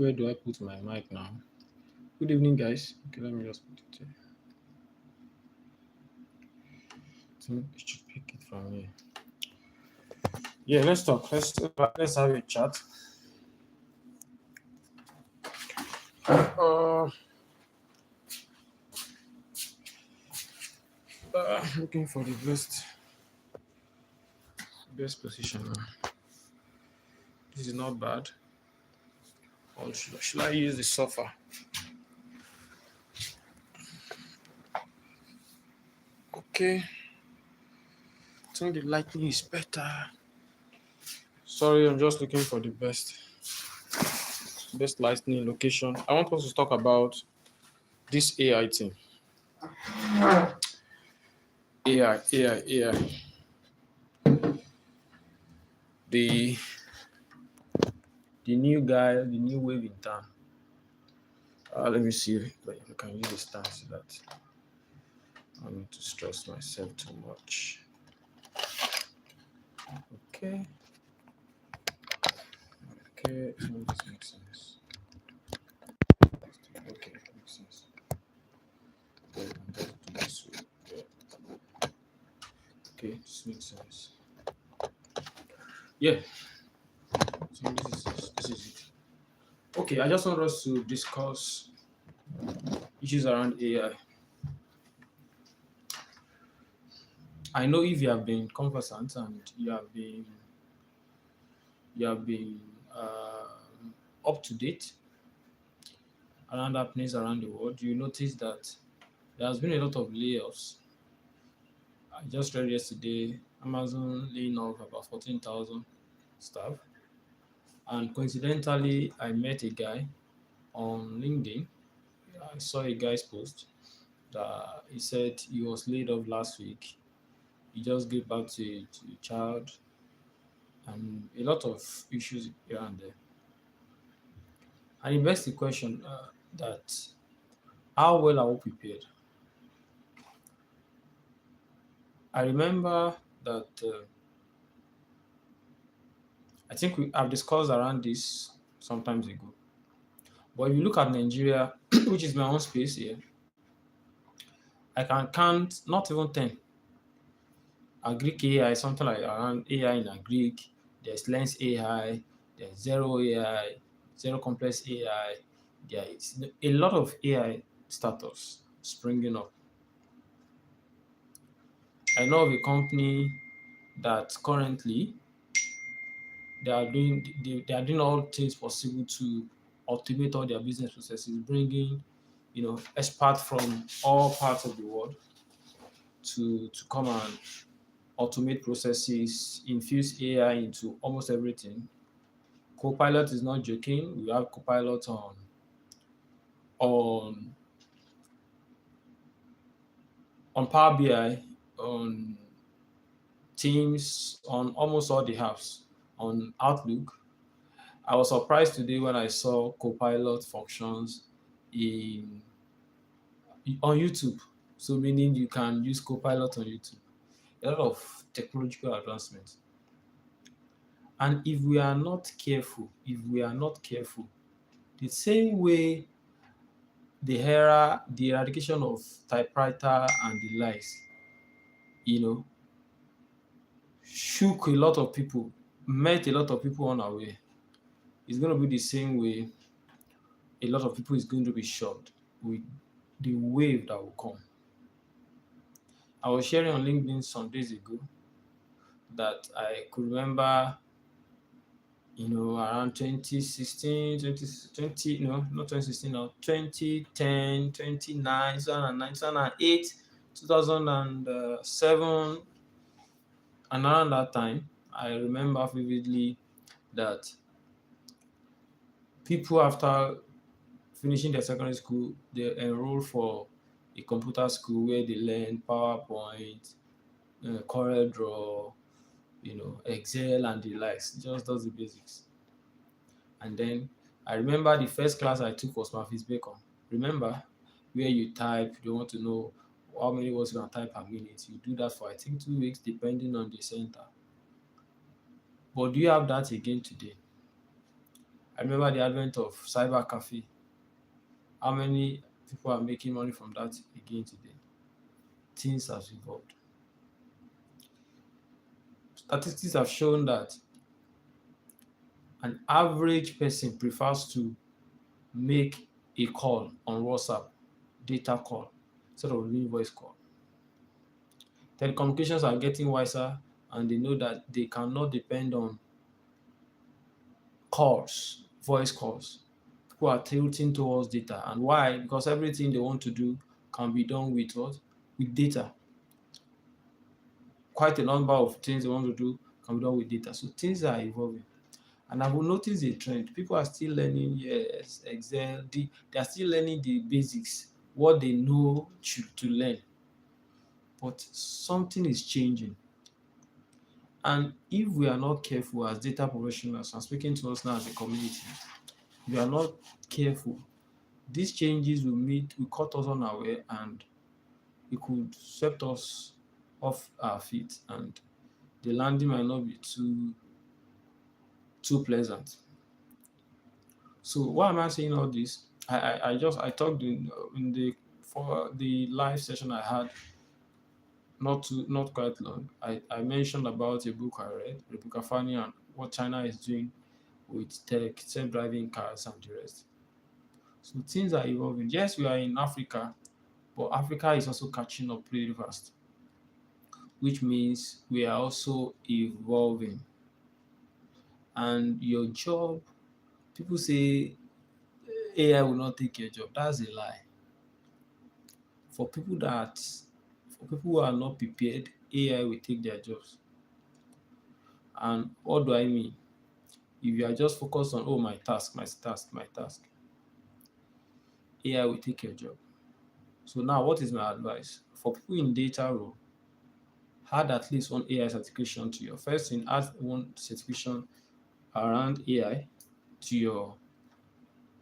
Where do I put my mic now? Good evening, guys. Okay, let me just put it here. I think it should pick it from here. Yeah, let's talk. Let's have a chat. Uh, Looking for the best position now. This is not bad. Or should I use the sofa? Okay. I think the lighting is better. Sorry, I'm just looking for the best lighting location. I want us to talk about this AI thing. AI. The the new guy, the new wave in town. Let me see if I can use the stand so that I don't need to stress myself too much. Okay. Okay, so this makes sense. Okay, makes sense. Okay, I'm just do this way. Yeah. Okay, this makes sense. Yeah. So this is it. Okay, I just want us to discuss issues around AI. I know if you have been conversant and you have been up to date around happenings around the world, you notice that there has been a lot of layoffs. I just read yesterday Amazon laying off about 14,000 staff. And coincidentally, I met a guy on LinkedIn. I saw a guy's post that he said he was laid off last week. He just gave birth to a child and a lot of issues here and there. And it begs the question that how well are we prepared? I remember that I think I've discussed around this sometimes ago. But if you look at Nigeria, which is my own space here, I can count not even 10. Agric AI, something like around AI in Agric, there's Lens AI, there's Zero AI, Zero Complex AI. There is a lot of AI startups springing up. I know of a company that currently they are doing all things possible to automate all their business processes, bringing experts from all parts of the world to come and automate processes, infuse AI into almost everything. Copilot is not joking. We have Copilot on on Power BI, on Teams, on almost all the apps, on Outlook. I was surprised today when I saw Copilot functions in on YouTube. So meaning you can use Copilot on YouTube. A lot of technological advancements. And if we are not careful, the same way the eradication of typewriter and the likes, you know, shook a lot of people, met a lot of people unaware. It's going to be the same way a lot of people is going to be shocked with the wave that will come. I was sharing on LinkedIn some days ago that I could remember, around 2016, 2020, no, not 2016, no, 2010, 2009, 2009, 2008, 2007, and around that time, I remember vividly that people after finishing their secondary school, they enroll for a computer school where they learn PowerPoint, CorelDRAW, Excel and the likes. Just does the basics. And then I remember the first class I took was Mavis Bacon. Remember where you type, you want to know how many words you can type per minute. You do that for I think 2 weeks depending on the center. But do you have that again today? I remember the advent of cyber cafe. How many people are making money from that again today? Things have evolved. Statistics have shown that an average person prefers to make a call on WhatsApp, data call, instead of doing voice call. Telecommunications are getting wiser and they know that they cannot depend on calls, voice calls. People are tilting towards data. And why? Because everything they want to do can be done with what? With data. Quite a number of things they want to do can be done with data. So things are evolving. And I've noticed a trend. People are still learning, yes, Excel. They are still learning the basics, what they know to learn. But something is changing. And if we are not careful as data professionals, and speaking to us now as a community, if we are not careful, these changes will cut us unaware and it could swept us off our feet and the landing might not be too pleasant. So why am I saying all this? I talked in the for the live session I had not quite long. I mentioned about a book I read, Rebecca Fani, and what China is doing with tech, self-driving cars and the rest. So things are evolving. Yes, we are in Africa, but Africa is also catching up pretty fast, which means we are also evolving. And your job, people say AI will not take your job. That's a lie. For people that for people who are not prepared, AI will take their jobs. And what do I mean? If you are just focused on, oh, my task, my task, my task, AI will take your job. So now what is my advice? For people in data role, add at least one AI certification to your first thing, add one certification around AI to your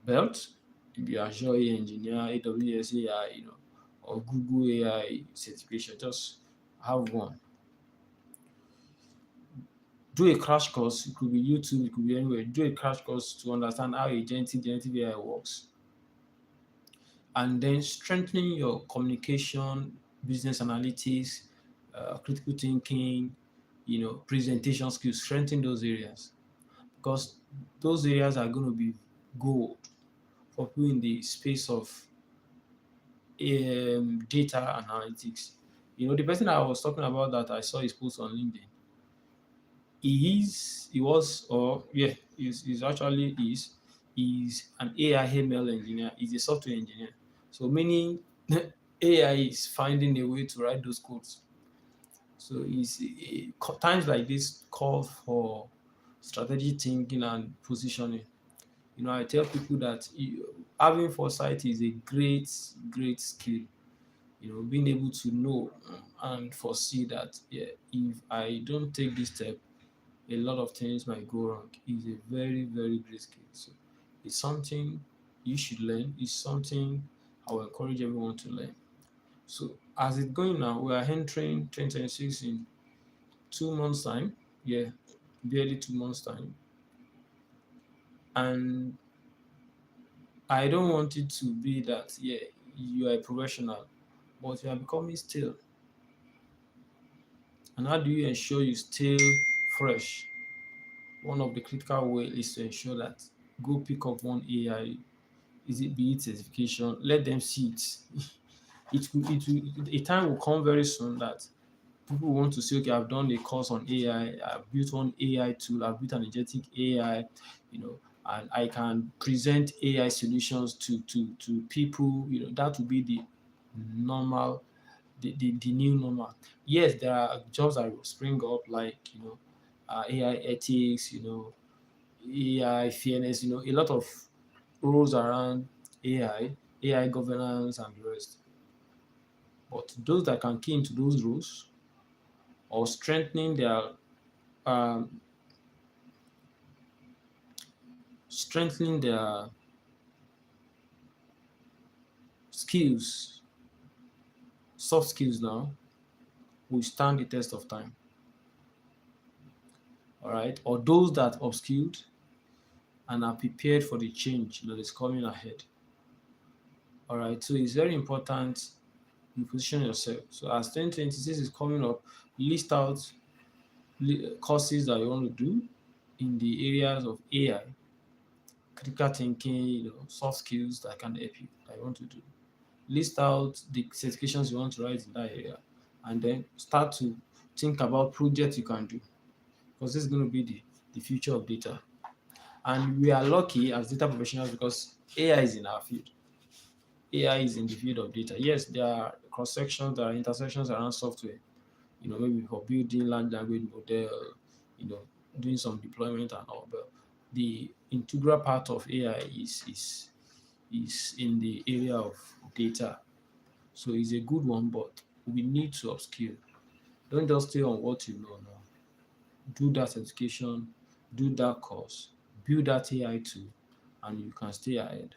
belt. If you are Azure AI engineer, AWS AI, or Google AI certification, just have one. Do a crash course. It could be YouTube, it could be anywhere. Do a crash course to understand how generative AI works, and then strengthening your communication, business analytics, critical thinking, presentation skills. Strengthen those areas because those areas are going to be gold for people in the space of data analytics. The person I was talking about that I saw his post on LinkedIn, he was, or yeah, he's actually is an AI ML engineer. He's a software engineer. So meaning AI is finding a way to write those codes. So times like this call for strategic thinking and positioning. I tell people that having foresight is a great, great skill. Being able to know and foresee that, yeah, if I don't take this step, a lot of things might go wrong. Is a very, very great skill. So it's something you should learn. It's something I will encourage everyone to learn. So as it's going now, we are entering 2026 in 2 months' time. Yeah, barely 2 months' time. And I don't want it to be that, yeah, you are a professional, but you are becoming still. And how do you ensure you stay fresh? One of the critical ways is to ensure that go pick up one AI, be it certification, let them see it. A time will come very soon that people want to say, okay, I've done a course on AI, I've built one AI tool, I've built an agentic AI, and I can present AI solutions to people. That will be the normal, the new normal. Yes, there are jobs that will spring up like AI ethics, AI fairness, a lot of rules around AI governance and the rest. But those that can key into those rules or um, strengthening their skills, soft skills now, will stand the test of time. All right. Or those that upskilled, and are prepared for the change that is coming ahead. All right, so it's very important you position yourself. So as 2026 is coming up, list out courses that you want to do in the areas of AI, critical thinking, soft skills that can help you, that you want to do. List out the certifications you want to write in that area, and then start to think about projects you can do, because this is going to be the future of data. And we are lucky as data professionals because AI is in our field. AI is in the field of data. Yes, there are cross sections, there are intersections around software, maybe for building large language model, doing some deployment and all. But the integral part of AI is in the area of data. So it's a good one, but we need to upskill. Don't just stay on what you know now. Do that education, do that course, build that AI tool, and you can stay ahead.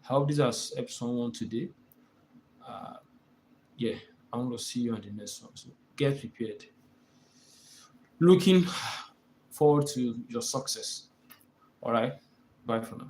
I hope this has helped someone today. Uh, yeah, I want to see you on the next one. So get prepared. Looking forward to your success. All right. Bye for now.